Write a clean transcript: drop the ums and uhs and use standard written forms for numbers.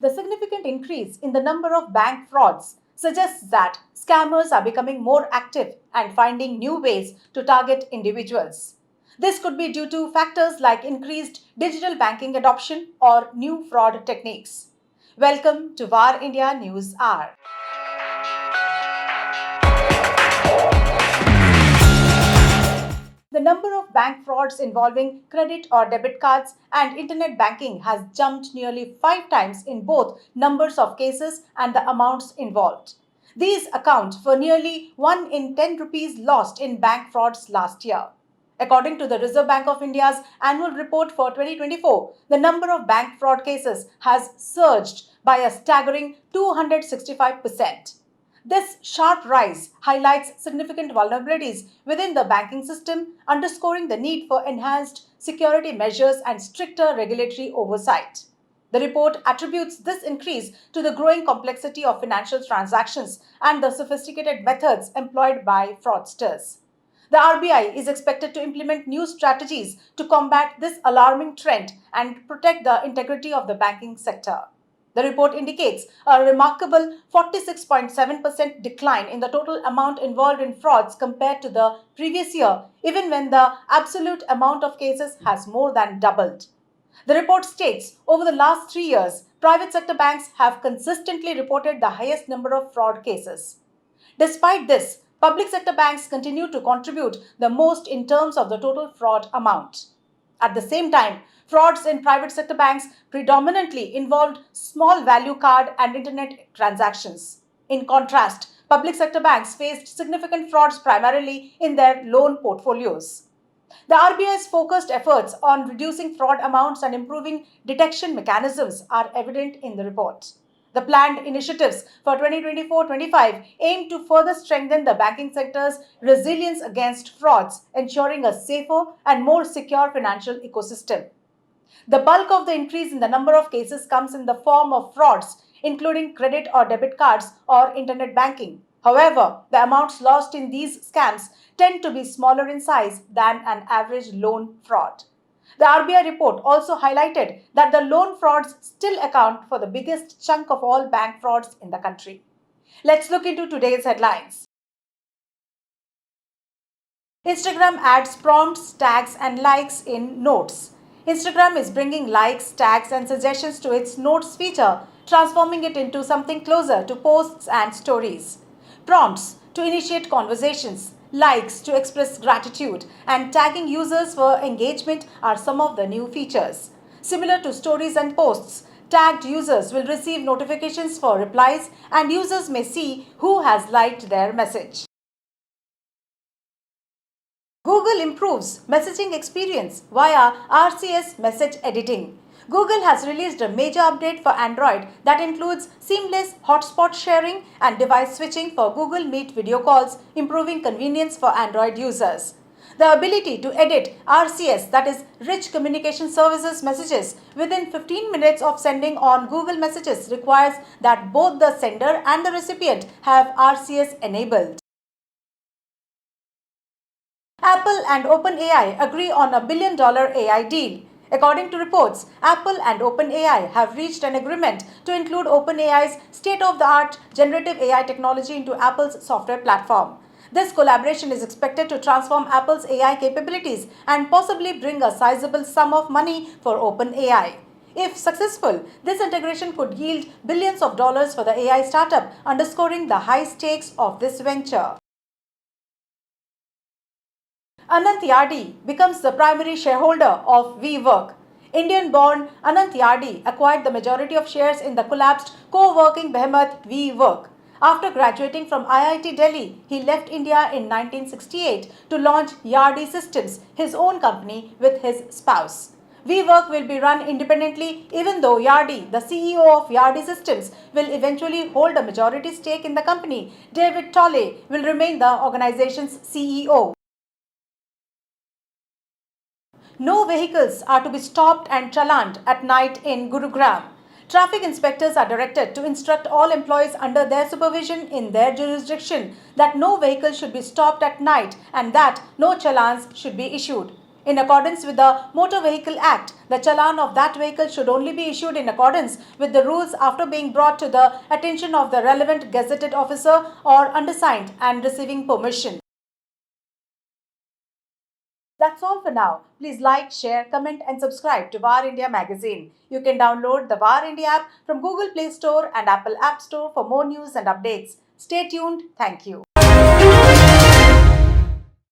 The significant increase in the number of bank frauds suggests that scammers are becoming more active and finding new ways to target individuals. This could be due to factors like increased digital banking adoption or new fraud techniques. Welcome to VAR India News Hour. The number of bank frauds involving credit or debit cards and internet banking has jumped nearly 5 times in both numbers of cases and the amounts involved. These account for nearly 1 in 10 rupees lost in bank frauds last year. According to the Reserve Bank of India's annual report for 2024, the number of bank fraud cases has surged by a staggering 265%. This sharp rise highlights significant vulnerabilities within the banking system, underscoring the need for enhanced security measures and stricter regulatory oversight. The report attributes this increase to the growing complexity of financial transactions and the sophisticated methods employed by fraudsters. The RBI is expected to implement new strategies to combat this alarming trend and protect the integrity of the banking sector. The report indicates a remarkable 46.7% decline in the total amount involved in frauds compared to the previous year, even when the absolute amount of cases has more than doubled. The report states over the last 3 years, private sector banks have consistently reported the highest number of fraud cases. Despite this, public sector banks continue to contribute the most in terms of the total fraud amount. At the same time, frauds in private sector banks predominantly involved small value card and internet transactions. In contrast, public sector banks faced significant frauds primarily in their loan portfolios. The RBI's focused efforts on reducing fraud amounts and improving detection mechanisms are evident in the report. The planned initiatives for 2024-25 aim to further strengthen the banking sector's resilience against frauds, ensuring a safer and more secure financial ecosystem. The bulk of the increase in the number of cases comes in the form of frauds, including credit or debit cards or internet banking. However, the amounts lost in these scams tend to be smaller in size than an average loan fraud. The RBI report also highlighted that the loan frauds still account for the biggest chunk of all bank frauds in the country. Let's look into today's headlines. Instagram adds prompts, tags, and likes in Notes. Instagram is bringing likes, tags, and suggestions to its Notes feature, transforming it into something closer to posts and stories. Prompts to initiate conversations, likes to express gratitude, and tagging users for engagement are some of the new features. Similar to stories and posts, tagged users will receive notifications for replies, and users may see who has liked their message. Google improves messaging experience via RCS message editing. Google has released a major update for Android that includes seamless hotspot sharing and device switching for Google Meet video calls, improving convenience for Android users. The ability to edit RCS, that is Rich Communication Services messages, within 15 minutes of sending on Google Messages requires that both the sender and the recipient have RCS enabled. Apple and OpenAI agree on a billion-dollar AI deal. According to reports, Apple and OpenAI have reached an agreement to include OpenAI's state-of-the-art generative AI technology into Apple's software platform. This collaboration is expected to transform Apple's AI capabilities and possibly bring a sizable sum of money for OpenAI. If successful, this integration could yield billions of dollars for the AI startup, underscoring the high stakes of this venture. Anant Yadi becomes the primary shareholder of WeWork. Indian-born Anant Yadi acquired the majority of shares in the collapsed co-working behemoth WeWork. After graduating from IIT Delhi, he left India in 1968 to launch Yardi Systems, his own company, with his spouse. WeWork will be run independently even though Yardi, the CEO of Yardi Systems, will eventually hold a majority stake in the company. David Tolley will remain the organization's CEO. No vehicles are to be stopped and challaned at night in Gurugram. Traffic inspectors are directed to instruct all employees under their supervision in their jurisdiction that no vehicle should be stopped at night and that no challans should be issued. In accordance with the Motor Vehicle Act, the challan of that vehicle should only be issued in accordance with the rules after being brought to the attention of the relevant gazetted officer or undersigned and receiving permission. That's all for now. Please like, share, comment, and subscribe to VAR India magazine. You can download the VAR India app from Google Play Store and Apple App Store for more news and updates. Stay tuned. Thank you.